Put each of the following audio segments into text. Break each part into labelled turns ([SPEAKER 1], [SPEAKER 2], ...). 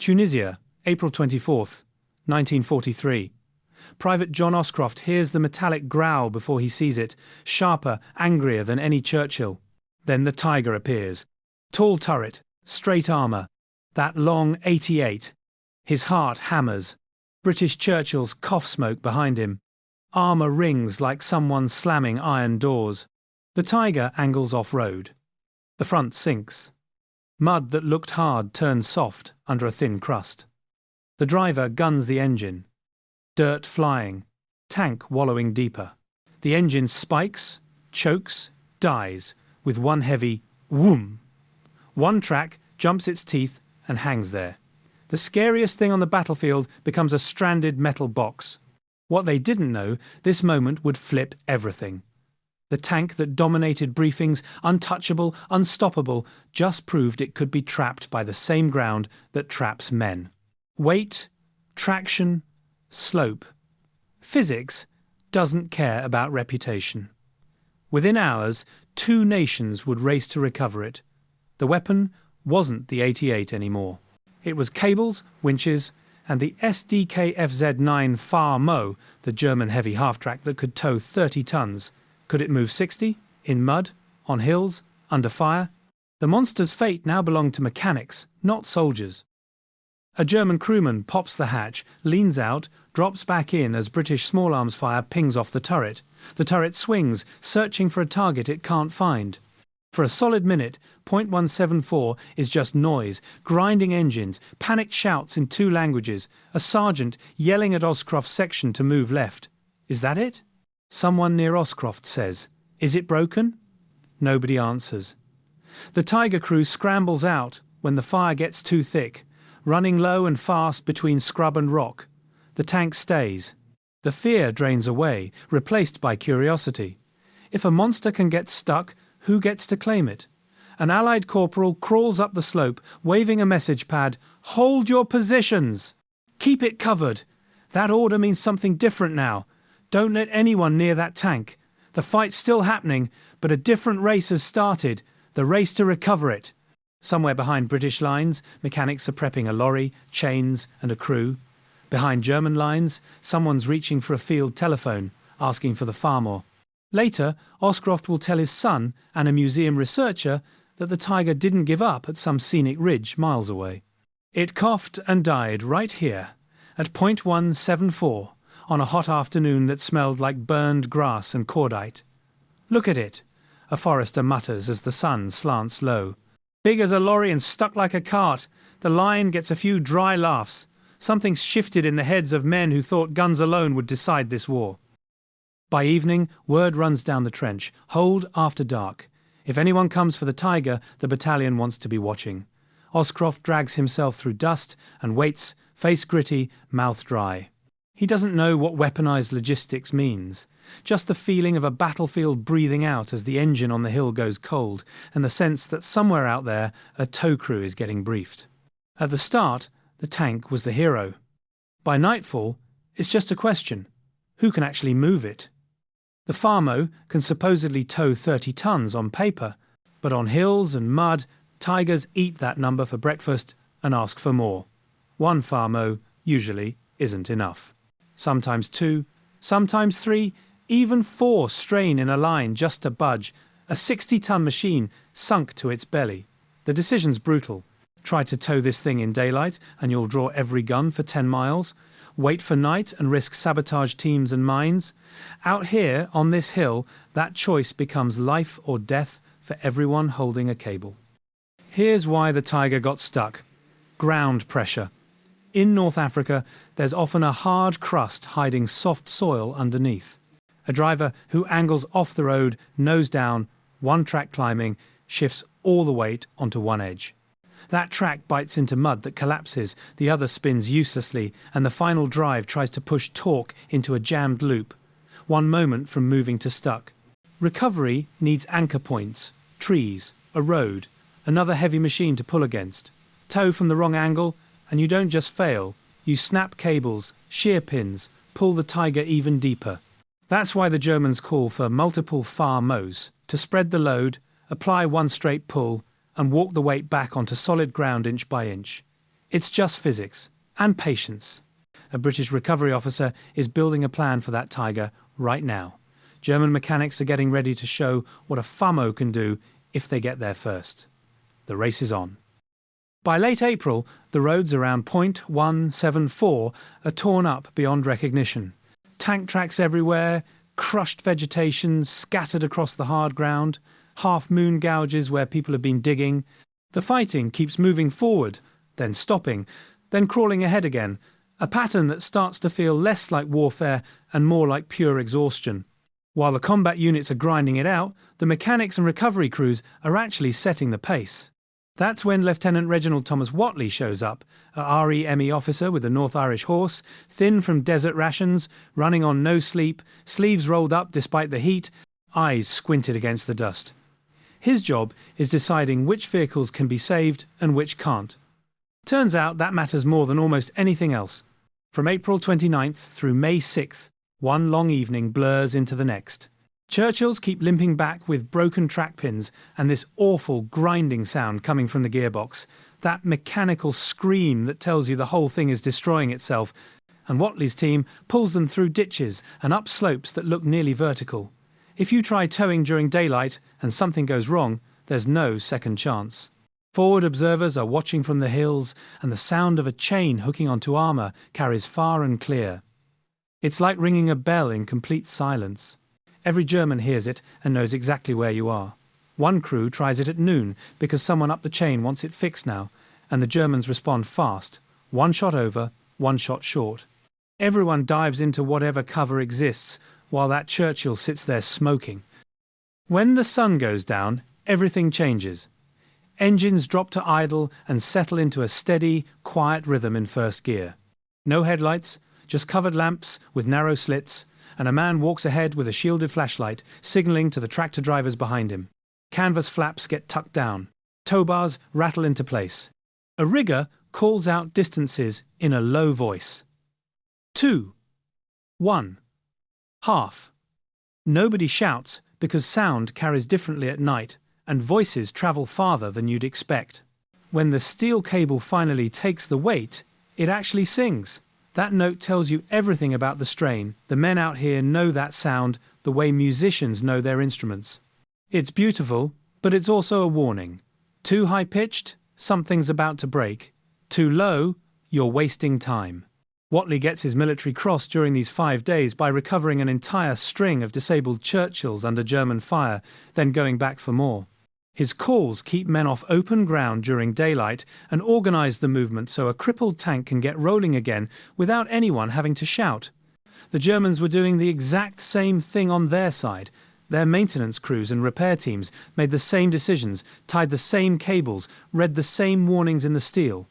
[SPEAKER 1] Tunisia, April 24th, 1943. Private John Oscroft hears the metallic growl before he sees it, sharper, angrier than any Churchill. Then the Tiger appears. Tall turret, straight armour. That long 88. His heart hammers. British Churchill's cough smoke behind him. Armour rings like someone slamming iron doors. The Tiger angles off-road. The front sinks. Mud that looked hard turns soft under a thin crust. The driver guns the engine. Dirt flying. Tank wallowing deeper. The engine spikes, chokes, dies, with one heavy whoom. One track jumps its teeth and hangs there. The scariest thing on the battlefield becomes a stranded metal box. What they didn't know, this moment would flip everything. The tank that dominated briefings, untouchable, unstoppable, just proved it could be trapped by the same ground that traps men. Weight, traction, slope. Physics doesn't care about reputation. Within hours, 2 nations would race to recover it. The weapon wasn't the 88 anymore. It was cables, winches, and the Sd.Kfz FAMO, the German heavy half-track that could tow 30 tons. Could it move 60? In mud? On hills? Under fire? The monster's fate now belonged to mechanics, not soldiers. A German crewman pops the hatch, leans out, drops back in as British small arms fire pings off the turret. The turret swings, searching for a target it can't find. For a solid minute, .174 is just noise, grinding engines, panicked shouts in 2 languages, a sergeant yelling at Oscroft's section to move left. Is that it? Someone near Oscroft says, "Is it broken?" Nobody answers. The Tiger crew scrambles out when the fire gets too thick, running low and fast between scrub and rock. The tank stays. The fear drains away, replaced by curiosity. If a monster can get stuck, who gets to claim it? An Allied corporal crawls up the slope, waving a message pad. "Hold your positions! Keep it covered! That order means something different now. Don't let anyone near that tank. The fight's still happening, but a different race has started, the race to recover it." Somewhere behind British lines, mechanics are prepping a lorry, chains, and a crew. Behind German lines, someone's reaching for a field telephone, asking for the FAMO. Later, Oscroft will tell his son and a museum researcher that the Tiger didn't give up at some scenic ridge miles away. It coughed and died right here, at .174, on a hot afternoon that smelled like burned grass and cordite. "Look at it," a forester mutters as the sun slants low. "Big as a lorry and stuck like a cart. The line gets a few dry laughs. Something's shifted in the heads of men who thought guns alone would decide this war." By evening, word runs down the trench. Hold after dark. If anyone comes for the Tiger, the battalion wants to be watching. Oscroft drags himself through dust and waits, face gritty, mouth dry. He doesn't know what weaponized logistics means. Just the feeling of a battlefield breathing out as the engine on the hill goes cold, and the sense that somewhere out there a tow crew is getting briefed. At the start, the tank was the hero. By nightfall, it's just a question. Who can actually move it? The FAMO can supposedly tow 30 tons on paper, but on hills and mud, Tigers eat that number for breakfast and ask for more. 1 FAMO usually isn't enough. Sometimes 2, sometimes 3, even 4 strain in a line just to budge, a 60-ton machine sunk to its belly. The decision's brutal. Try to tow this thing in daylight and you'll draw every gun for 10 miles. Wait for night and risk sabotage teams and mines. Out here, on this hill, that choice becomes life or death for everyone holding a cable. Here's why the Tiger got stuck. Ground pressure. In North Africa, there's often a hard crust hiding soft soil underneath. A driver who angles off the road, nose down, one-track climbing, shifts all the weight onto one edge. That track bites into mud that collapses, the other spins uselessly, and the final drive tries to push torque into a jammed loop. One moment from moving to stuck. Recovery needs anchor points, trees, a road, another heavy machine to pull against. Tow from the wrong angle, and you don't just fail, you snap cables, shear pins, pull the Tiger even deeper. That's why the Germans call for multiple FAMOs, to spread the load, apply one straight pull, and walk the weight back onto solid ground inch by inch. It's just physics and patience. A British recovery officer is building a plan for that tiger right now. German mechanics are getting ready to show what a FAMO can do if they get there first. The race is on. By late April, the roads around Point 174 are torn up beyond recognition. Tank tracks everywhere, crushed vegetation scattered across the hard ground, half-moon gouges where people have been digging. The fighting keeps moving forward, then stopping, then crawling ahead again, a pattern that starts to feel less like warfare and more like pure exhaustion. While the combat units are grinding it out, the mechanics and recovery crews are actually setting the pace. That's when Lieutenant Reginald Thomas Whatley shows up, a REME officer with a North Irish horse, thin from desert rations, running on no sleep, sleeves rolled up despite the heat, eyes squinted against the dust. His job is deciding which vehicles can be saved and which can't. Turns out that matters more than almost anything else. From April 29th through May 6th, one long evening blurs into the next. Churchills keep limping back with broken track pins and this awful grinding sound coming from the gearbox, that mechanical scream that tells you the whole thing is destroying itself, and Whatley's team pulls them through ditches and up slopes that look nearly vertical. If you try towing during daylight and something goes wrong, there's no second chance. Forward observers are watching from the hills, and the sound of a chain hooking onto armour carries far and clear. It's like ringing a bell in complete silence. Every German hears it and knows exactly where you are. One crew tries it at noon because someone up the chain wants it fixed now, and the Germans respond fast. One shot over, one shot short. Everyone dives into whatever cover exists while that Churchill sits there smoking. When the sun goes down, everything changes. Engines drop to idle and settle into a steady, quiet rhythm in first gear. No headlights, just covered lamps with narrow slits, and a man walks ahead with a shielded flashlight, signalling to the tractor drivers behind him. Canvas flaps get tucked down. Tow bars rattle into place. A rigger calls out distances in a low voice. 2. 1. Half. Nobody shouts because sound carries differently at night, and voices travel farther than you'd expect. When the steel cable finally takes the weight, it actually sings. That note tells you everything about the strain. The men out here know that sound the way musicians know their instruments. It's beautiful, but it's also a warning. Too high-pitched, something's about to break. Too low, you're wasting time. Whatley gets his military cross during these 5 days by recovering an entire string of disabled Churchills under German fire, then going back for more. His calls keep men off open ground during daylight and organise the movement so a crippled tank can get rolling again without anyone having to shout. The Germans were doing the exact same thing on their side. Their maintenance crews and repair teams made the same decisions, tied the same cables, read the same warnings in the steel.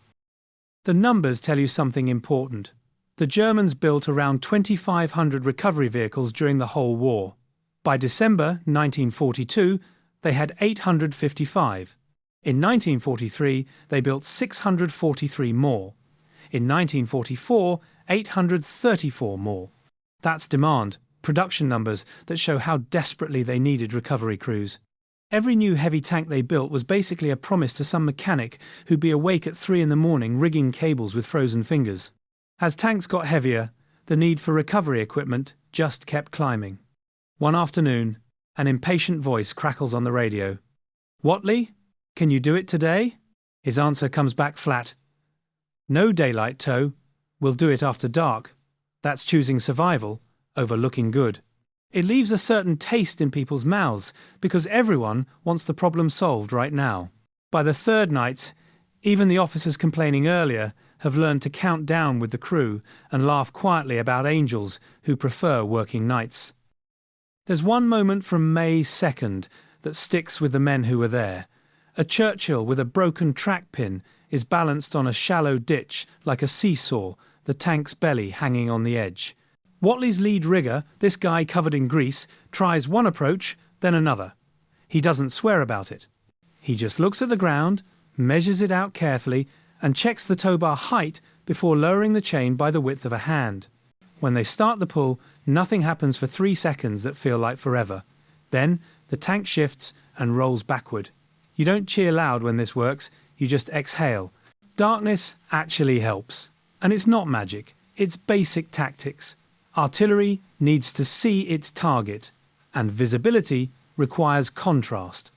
[SPEAKER 1] The numbers tell you something important. The Germans built around 2,500 recovery vehicles during the whole war. By December 1942, they had 855. In 1943, they built 643 more. In 1944, 834 more. That's demand, production numbers that show how desperately they needed recovery crews. Every new heavy tank they built was basically a promise to some mechanic who'd be awake at 3 a.m. rigging cables with frozen fingers. As tanks got heavier, the need for recovery equipment just kept climbing. One afternoon, an impatient voice crackles on the radio. "Whatley, can you do it today?" His answer comes back flat. "No daylight tow. We'll do it after dark." That's choosing survival over looking good. It leaves a certain taste in people's mouths because everyone wants the problem solved right now. By the third night, even the officers complaining earlier have learned to count down with the crew and laugh quietly about angels who prefer working nights. There's one moment from May 2nd that sticks with the men who were there. A Churchill with a broken track pin is balanced on a shallow ditch like a seesaw, the tank's belly hanging on the edge. Whatley's lead rigger, this guy covered in grease, tries one approach, then another. He doesn't swear about it. He just looks at the ground, measures it out carefully, and checks the tow bar height before lowering the chain by the width of a hand. When they start the pull, nothing happens for 3 seconds that feel like forever. Then the tank shifts and rolls backward. You don't cheer loud when this works, you just exhale. Darkness actually helps. And it's not magic, it's basic tactics. Artillery needs to see its target, and visibility requires contrast.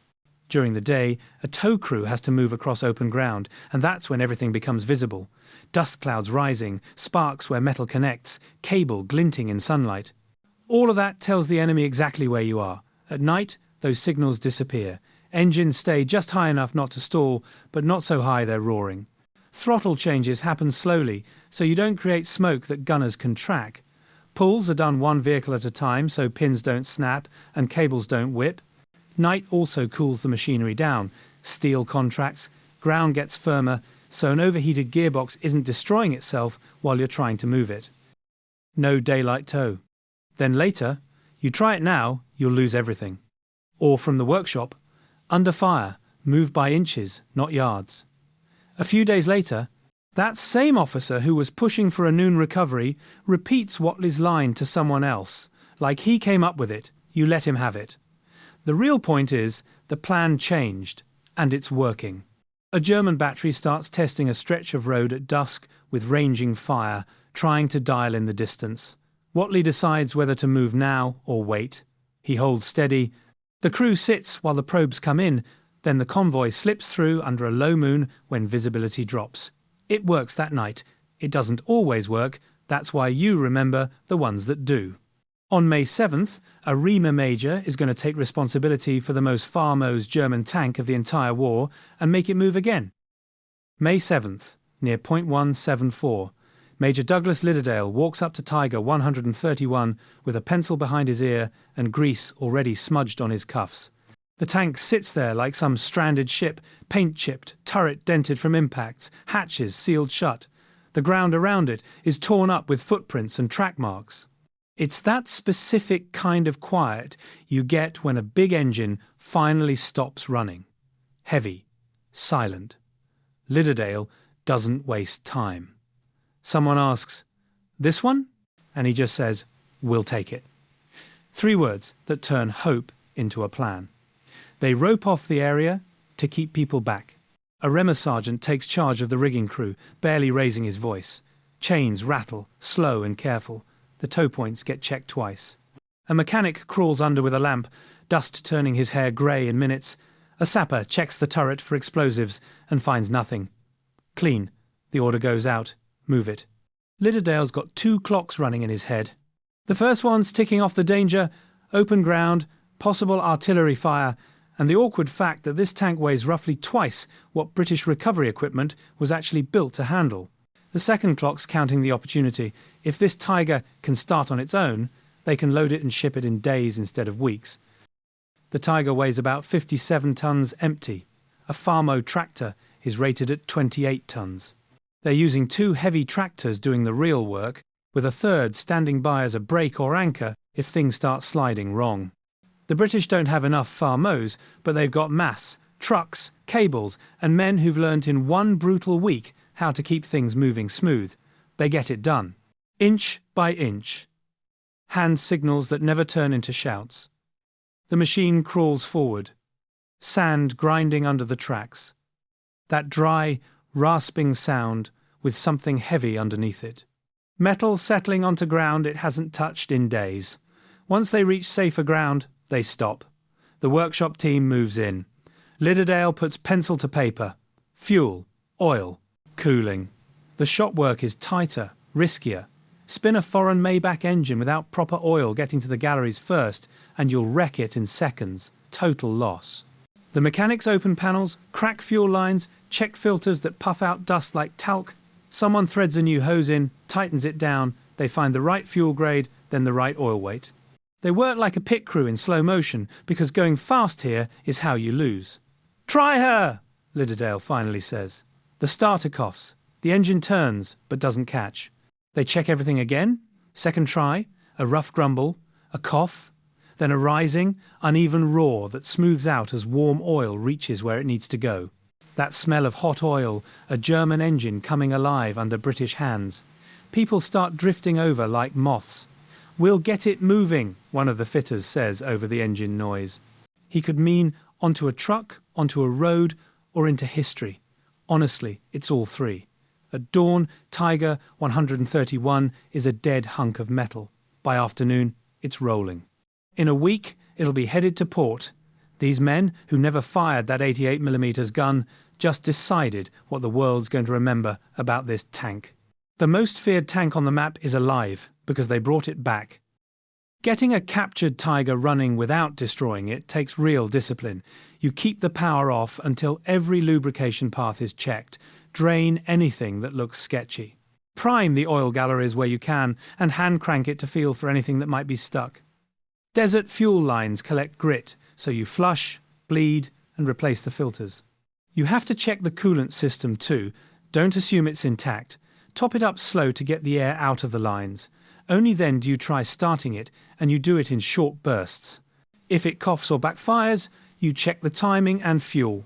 [SPEAKER 1] During the day, a tow crew has to move across open ground, and that's when everything becomes visible. Dust clouds rising, sparks where metal connects, cable glinting in sunlight. All of that tells the enemy exactly where you are. At night, those signals disappear. Engines stay just high enough not to stall, but not so high they're roaring. Throttle changes happen slowly, so you don't create smoke that gunners can track. Pulls are done one vehicle at a time so pins don't snap and cables don't whip. Night also cools the machinery down. Steel contracts, ground gets firmer, so an overheated gearbox isn't destroying itself while you're trying to move it. No daylight tow. Then later, you try it now, you'll lose everything. Or from the workshop, under fire, move by inches, not yards. A few days later, that same officer who was pushing for a noon recovery repeats Whatley's line to someone else. Like he came up with it, you let him have it. The real point is, the plan changed, and it's working. A German battery starts testing a stretch of road at dusk with ranging fire, trying to dial in the distance. Whatley decides whether to move now or wait. He holds steady. The crew sits while the probes come in, then the convoy slips through under a low moon when visibility drops. It works that night. It doesn't always work. That's why you remember the ones that do. On May 7th, a REME major is going to take responsibility for the most FAMO's German tank of the entire war and make it move again. May 7th, near point 174. Major Douglas Lidderdale walks up to Tiger 131 with a pencil behind his ear and grease already smudged on his cuffs. The tank sits there like some stranded ship, paint-chipped, turret dented from impacts, hatches sealed shut. The ground around it is torn up with footprints and track marks. It's that specific kind of quiet you get when a big engine finally stops running. Heavy, silent. Lidderdale doesn't waste time. Someone asks, "This one?" And he just says, "We'll take it." 3 words that turn hope into a plan. They rope off the area to keep people back. A REME sergeant takes charge of the rigging crew, barely raising his voice. Chains rattle, slow and careful. The tow points get checked twice. A mechanic crawls under with a lamp, dust turning his hair grey in minutes. A sapper checks the turret for explosives and finds nothing. Clean. The order goes out. Move it. Lidderdale's got 2 clocks running in his head. The first one's ticking off the danger, open ground, possible artillery fire, and the awkward fact that this tank weighs roughly twice what British recovery equipment was actually built to handle. The second clock's counting the opportunity. If this Tiger can start on its own, they can load it and ship it in days instead of weeks. The Tiger weighs about 57 tons empty. A FAMO tractor is rated at 28 tons. They're using 2 heavy tractors doing the real work, with a third standing by as a brake or anchor if things start sliding wrong. The British don't have enough FAMOs, but they've got mass, trucks, cables, and men who've learnt in 1 brutal week how to keep things moving smooth. They get it done. Inch by inch. Hand signals that never turn into shouts. The machine crawls forward. Sand grinding under the tracks. That dry, rasping sound with something heavy underneath it. Metal settling onto ground it hasn't touched in days. Once they reach safer ground, they stop. The workshop team moves in. Lidderdale puts pencil to paper. Fuel, oil, cooling. The shop work is tighter, riskier. Spin a foreign Maybach engine without proper oil getting to the galleries first, and you'll wreck it in seconds. Total loss. The mechanics open panels, crack fuel lines, check filters that puff out dust like talc. Someone threads a new hose in, tightens it down. They find the right fuel grade, then the right oil weight. They work like a pit crew in slow motion, because going fast here is how you lose. "Try her!" Lidderdale finally says. The starter coughs. The engine turns, but doesn't catch. They check everything again. Second try. A rough grumble. A cough. Then a rising, uneven roar that smooths out as warm oil reaches where it needs to go. That smell of hot oil, a German engine coming alive under British hands. People start drifting over like moths. "We'll get it moving," one of the fitters says over the engine noise. He could mean onto a truck, onto a road, or into history. Honestly, it's all three. At dawn, Tiger 131 is a dead hunk of metal. By afternoon, it's rolling. In a week, it'll be headed to port. These men, who never fired that 88mm gun, just decided what the world's going to remember about this tank. The most feared tank on the map is alive, because they brought it back. Getting a captured Tiger running without destroying it takes real discipline. You keep the power off until every lubrication path is checked. Drain anything that looks sketchy. Prime the oil galleries where you can and hand crank it to feel for anything that might be stuck. Desert fuel lines collect grit, so you flush, bleed, and replace the filters. You have to check the coolant system too. Don't assume it's intact. Top it up slow to get the air out of the lines. Only then do you try starting it, and you do it in short bursts. If it coughs or backfires, you check the timing and fuel.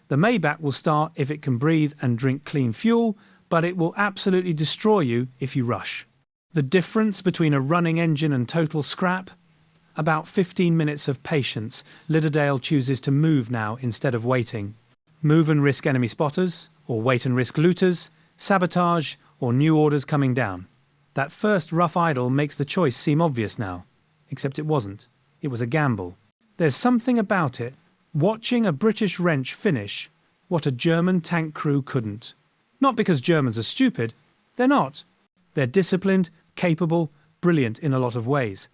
[SPEAKER 1] The Maybach will start if it can breathe and drink clean fuel, but it will absolutely destroy you if you rush. The difference between a running engine and total scrap? About 15 minutes of patience. Lidderdale chooses to move now instead of waiting. Move and risk enemy spotters, or wait and risk looters, sabotage, or new orders coming down. That first rough idle makes the choice seem obvious now. Except it wasn't. It was a gamble. There's something about it, watching a British wrench finish what a German tank crew couldn't. Not because Germans are stupid. They're not. They're disciplined, capable, brilliant in a lot of ways.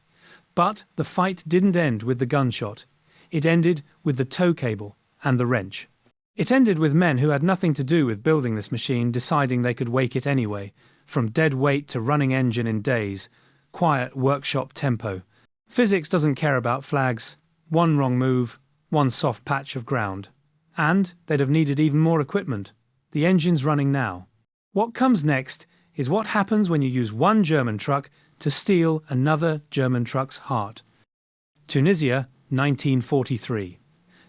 [SPEAKER 1] But the fight didn't end with the gunshot. It ended with the tow cable and the wrench. It ended with men who had nothing to do with building this machine deciding they could wake it anyway. From dead weight to running engine in days. Quiet workshop tempo. Physics doesn't care about flags. One wrong move, one soft patch of ground. And they'd have needed even more equipment. The engine's running now. What comes next is what happens when you use one German truck to steal another German truck's heart. Tunisia, 1943.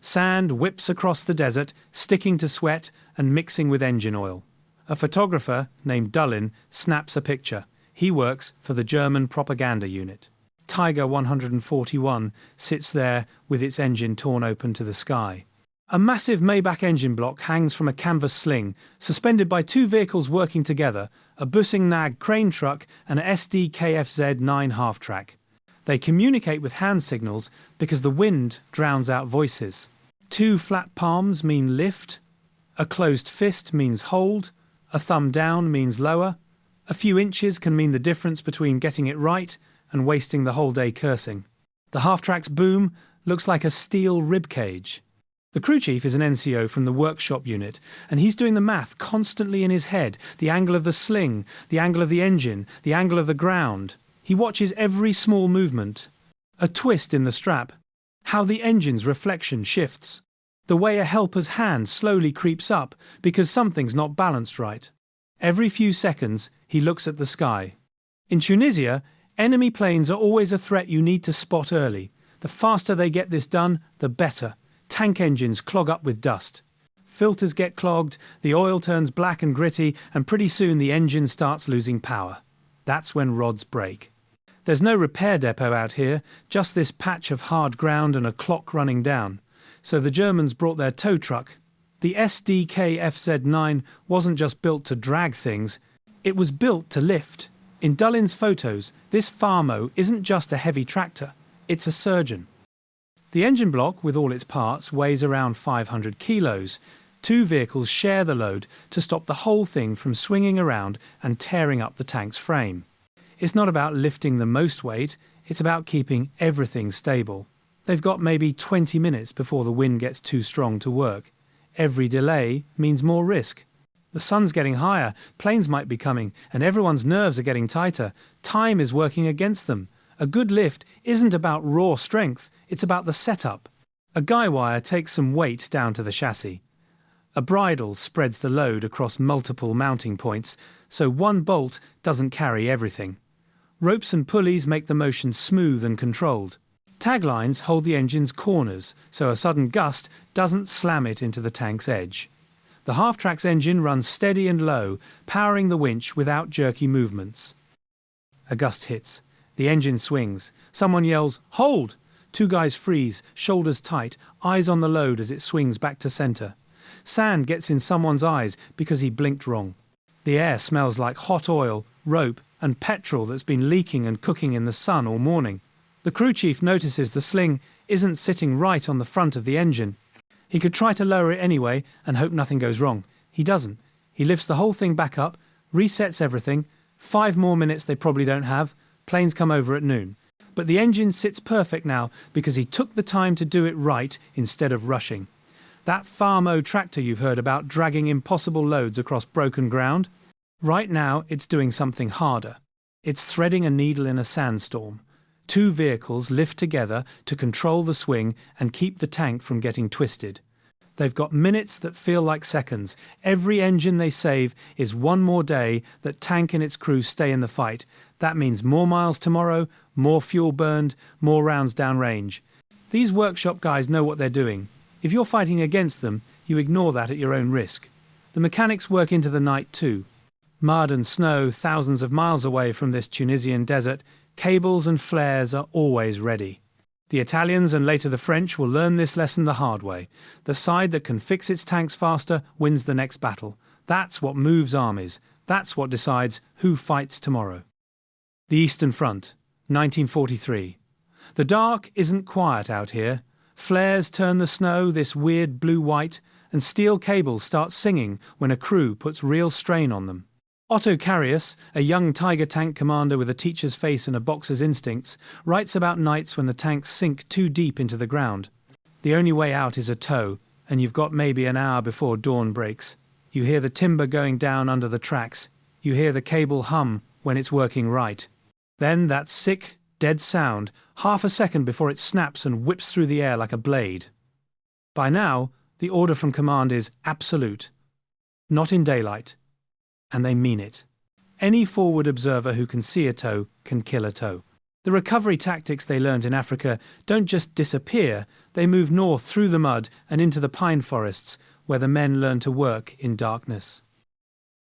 [SPEAKER 1] Sand whips across the desert, sticking to sweat and mixing with engine oil. A photographer named Dullin snaps a picture. He works for the German propaganda unit. Tiger 141 sits there with its engine torn open to the sky. A massive Maybach engine block hangs from a canvas sling, suspended by two vehicles working together, a Bussing-Nag crane truck and a Sd.Kfz 9 half-track. They communicate with hand signals because the wind drowns out voices. Two flat palms mean lift, a closed fist means hold, a thumb down means lower. A few inches can mean the difference between getting it right and wasting the whole day cursing. The half-track's boom looks like a steel rib cage. The crew chief is an NCO from the workshop unit, and he's doing the math constantly in his head, the angle of the sling, the angle of the engine, the angle of the ground. He watches every small movement. A twist in the strap, how the engine's reflection shifts. The way a helper's hand slowly creeps up because something's not balanced right. Every few seconds, he looks at the sky. In Tunisia, enemy planes are always a threat you need to spot early. The faster they get this done, the better. Tank engines clog up with dust. Filters get clogged, the oil turns black and gritty, and pretty soon the engine starts losing power. That's when rods break. There's no repair depot out here, just this patch of hard ground and a clock running down. So the Germans brought their tow truck. The Sd.Kfz 9 wasn't just built to drag things, it was built to lift. In Dullin's photos, this FAMO isn't just a heavy tractor, it's a surgeon. The engine block, with all its parts, weighs around 500 kilos. Two vehicles share the load to stop the whole thing from swinging around and tearing up the tank's frame. It's not about lifting the most weight, it's about keeping everything stable. They've got maybe 20 minutes before the wind gets too strong to work. Every delay means more risk. The sun's getting higher, planes might be coming, and everyone's nerves are getting tighter. Time is working against them. A good lift isn't about raw strength, it's about the setup. A guy wire takes some weight down to the chassis. A bridle spreads the load across multiple mounting points, so one bolt doesn't carry everything. Ropes and pulleys make the motion smooth and controlled. Taglines hold the engine's corners, so a sudden gust doesn't slam it into the tank's edge. The half-track's engine runs steady and low, powering the winch without jerky movements. A gust hits. The engine swings. Someone yells, "Hold!" Two guys freeze, shoulders tight, eyes on the load as it swings back to center. Sand gets in someone's eyes because he blinked wrong. The air smells like hot oil, rope, and petrol that's been leaking and cooking in the sun all morning. The crew chief notices the sling isn't sitting right on the front of the engine. He could try to lower it anyway and hope nothing goes wrong. He doesn't. He lifts the whole thing back up, resets everything. 5 more minutes they probably don't have. Planes come over at noon. But the engine sits perfect now because he took the time to do it right instead of rushing. That FAMO tractor you've heard about dragging impossible loads across broken ground? Right now it's doing something harder. It's threading a needle in a sandstorm. 2 vehicles lift together to control the swing and keep the tank from getting twisted. They've got minutes that feel like seconds. Every engine they save is one more day that tank and its crew stay in the fight. That means more miles tomorrow, more fuel burned, more rounds downrange. These workshop guys know what they're doing. If you're fighting against them, you ignore that at your own risk. The mechanics work into the night too. Mud and snow thousands of miles away from this Tunisian desert, cables and flares are always ready. The Italians and later the French will learn this lesson the hard way. The side that can fix its tanks faster wins the next battle. That's what moves armies. That's what decides who fights tomorrow. The Eastern Front, 1943. The dark isn't quiet out here. Flares turn the snow this weird blue-white, and steel cables start singing when a crew puts real strain on them. Otto Carius, a young Tiger tank commander with a teacher's face and a boxer's instincts, writes about nights when the tanks sink too deep into the ground. The only way out is a tow, and you've got maybe an hour before dawn breaks. You hear the timber going down under the tracks. You hear the cable hum when it's working right. Then that sick, dead sound, half a second before it snaps and whips through the air like a blade. By now, the order from command is absolute. Not in daylight. And they mean it. Any forward observer who can see a tow can kill a tow. The recovery tactics they learned in Africa don't just disappear, they move north through the mud and into the pine forests, where the men learn to work in darkness.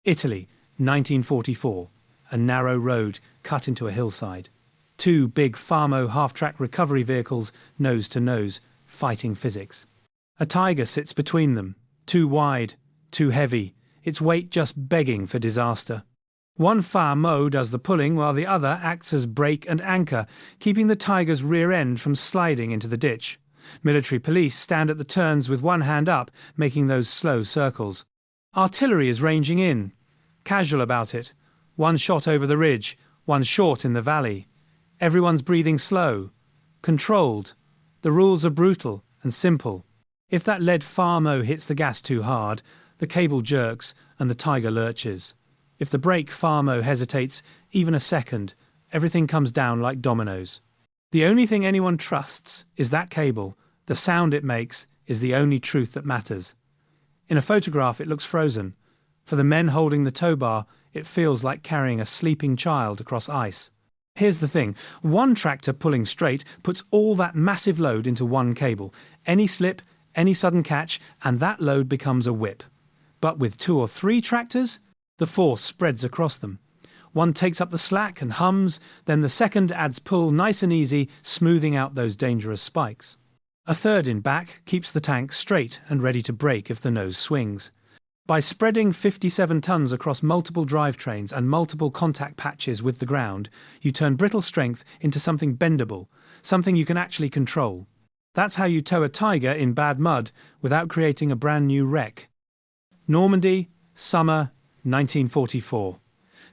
[SPEAKER 1] Italy, 1944. A narrow road cut into a hillside. 2 big FAMO half-track recovery vehicles, nose to nose, fighting physics. A Tiger sits between them, too wide, too heavy, its weight just begging for disaster. One FAMO does the pulling while the other acts as brake and anchor, keeping the Tiger's rear end from sliding into the ditch. Military police stand at the turns with one hand up, making those slow circles. Artillery is ranging in, casual about it. 1 shot over the ridge, 1 short in the valley. Everyone's breathing slow, controlled. The rules are brutal and simple. If that lead FAMO hits the gas too hard, the cable jerks and the Tiger lurches. If the brake FAMO hesitates even a second, everything comes down like dominoes. The only thing anyone trusts is that cable. The sound it makes is the only truth that matters. In a photograph it looks frozen. For the men holding the tow bar, it feels like carrying a sleeping child across ice. Here's the thing, 1 tractor pulling straight puts all that massive load into 1 cable. Any slip, any sudden catch, and that load becomes a whip. But with 2 or 3 tractors, the force spreads across them. 1 takes up the slack and hums, then the second adds pull nice and easy, smoothing out those dangerous spikes. A third in back keeps the tank straight and ready to brake if the nose swings. By spreading 57 tons across multiple drivetrains and multiple contact patches with the ground, you turn brittle strength into something bendable, something you can actually control. That's how you tow a Tiger in bad mud without creating a brand new wreck. Normandy, summer, 1944.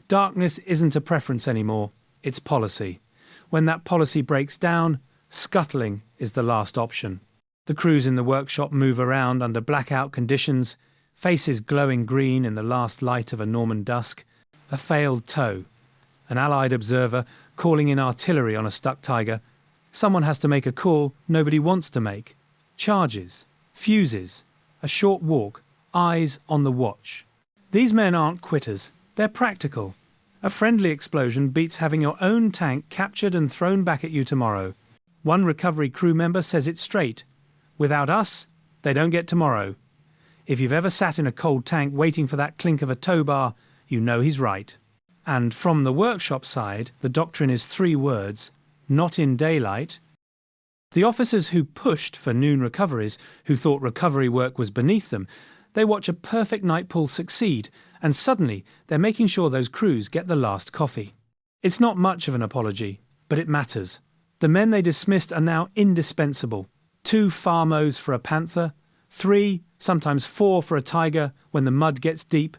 [SPEAKER 1] Darkness isn't a preference anymore, it's policy. When that policy breaks down, scuttling is the last option. The crews in the workshop move around under blackout conditions, faces glowing green in the last light of a Norman dusk. A failed tow. An Allied observer calling in artillery on a stuck Tiger. Someone has to make a call nobody wants to make. Charges. Fuses. A short walk. Eyes on the watch. These men aren't quitters. They're practical. A friendly explosion beats having your own tank captured and thrown back at you tomorrow. One recovery crew member says it straight. Without us, they don't get tomorrow. If you've ever sat in a cold tank waiting for that clink of a tow bar, you know he's right. And from the workshop side, the doctrine is 3 words: not in daylight. The officers who pushed for noon recoveries, who thought recovery work was beneath them, They watch a perfect night pull succeed, and suddenly they're making sure those crews get the last coffee. It's not much of an apology, but it matters. The men they dismissed are now indispensable. 2 FAMOs for a panther, 3, sometimes 4 for a tiger when the mud gets deep.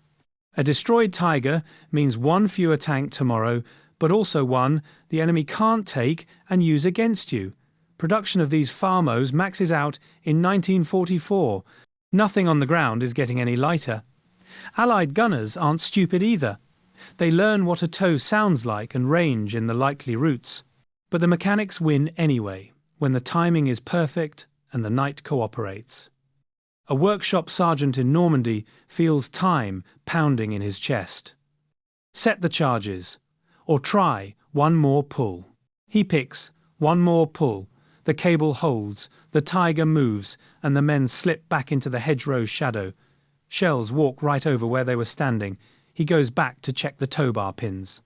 [SPEAKER 1] A destroyed tiger means 1 fewer tank tomorrow, but also 1 the enemy can't take and use against you. Production of these FAMOs maxes out in 1944. Nothing on the ground is getting any lighter. Allied gunners aren't stupid either. They learn what a tow sounds like and range in the likely routes. But the mechanics win anyway, when the timing is perfect and the night cooperates. A workshop sergeant in Normandy feels time pounding in his chest. Set the charges, or try 1 more pull. He picks 1 more pull. The cable holds, the tiger moves, and the men slip back into the hedgerow's shadow. Shells walk right over where they were standing. He goes back to check the tow bar pins.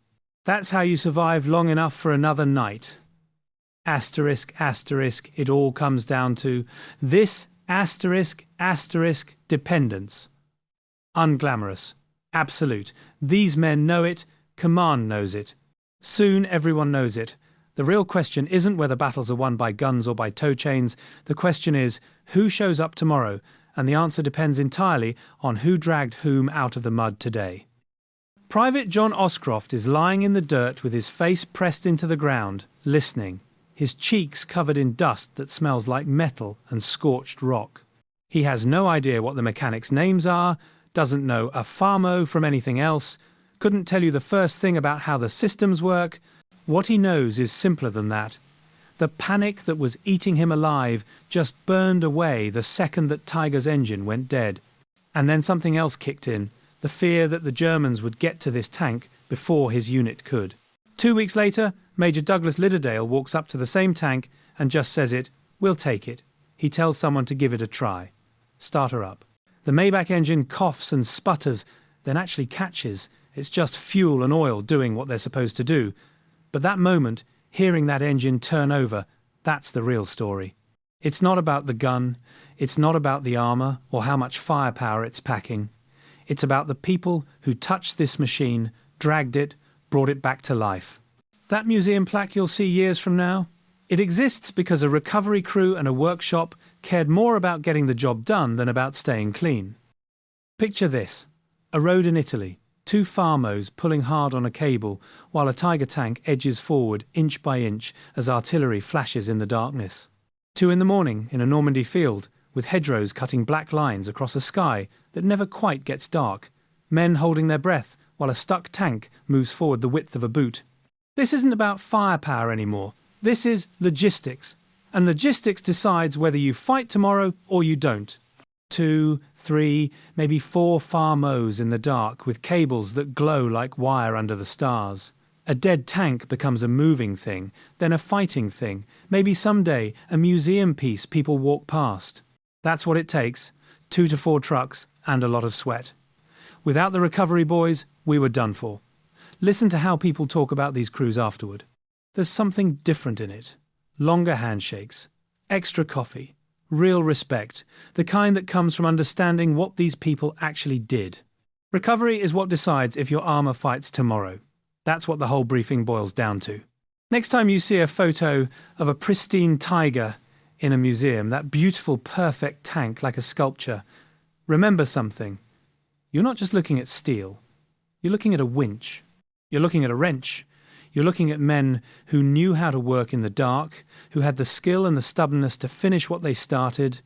[SPEAKER 1] That's how you survive long enough for another night. Asterisk, asterisk, it all comes down to this asterisk, asterisk, dependence. Unglamorous. Absolute. These men know it. Command knows it. Soon everyone knows it. The real question isn't whether battles are won by guns or by tow chains. The question is, who shows up tomorrow? And the answer depends entirely on who dragged whom out of the mud today. Private John Oscroft is lying in the dirt with his face pressed into the ground, listening, his cheeks covered in dust that smells like metal and scorched rock. He has no idea what the mechanics' names are, doesn't know a FAMO from anything else, couldn't tell you the first thing about how the systems work. What he knows is simpler than that. The panic that was eating him alive just burned away the second that Tiger's engine went dead. And then something else kicked in, the fear that the Germans would get to this tank before his unit could. 2 weeks later, Major Douglas Lidderdale walks up to the same tank and just says we'll take it. He tells someone to give it a try. Start her up. The Maybach engine coughs and sputters, then actually catches. It's just fuel and oil doing what they're supposed to do. But that moment, hearing that engine turn over, that's the real story. It's not about the gun, it's not about the armour or how much firepower it's packing. It's about the people who touched this machine, dragged it, brought it back to life. That museum plaque you'll see years from now, it exists because a recovery crew and a workshop cared more about getting the job done than about staying clean. Picture this, a road in Italy. 2 FAMOs pulling hard on a cable while a Tiger tank edges forward inch by inch as artillery flashes in the darkness. 2 in the morning in a Normandy field with hedgerows cutting black lines across a sky that never quite gets dark, men holding their breath while a stuck tank moves forward the width of a boot. This isn't about firepower anymore. This is logistics. And logistics decides whether you fight tomorrow or you don't. 2, 3, maybe 4 FAMOs in the dark with cables that glow like wire under the stars. A dead tank becomes a moving thing, then a fighting thing, maybe someday a museum piece people walk past. That's what it takes, 2 to 4 trucks and a lot of sweat. Without the recovery boys, we were done for. Listen to how people talk about these crews afterward. There's something different in it. Longer handshakes, extra coffee, real respect, the kind that comes from understanding what these people actually did. Recovery is what decides if your armour fights tomorrow. That's what the whole briefing boils down to. Next time you see a photo of a pristine Tiger in a museum, that beautiful, perfect tank like a sculpture, remember something. You're not just looking at steel. You're looking at a winch. You're looking at a wrench. You're looking at men who knew how to work in the dark, who had the skill and the stubbornness to finish what they started,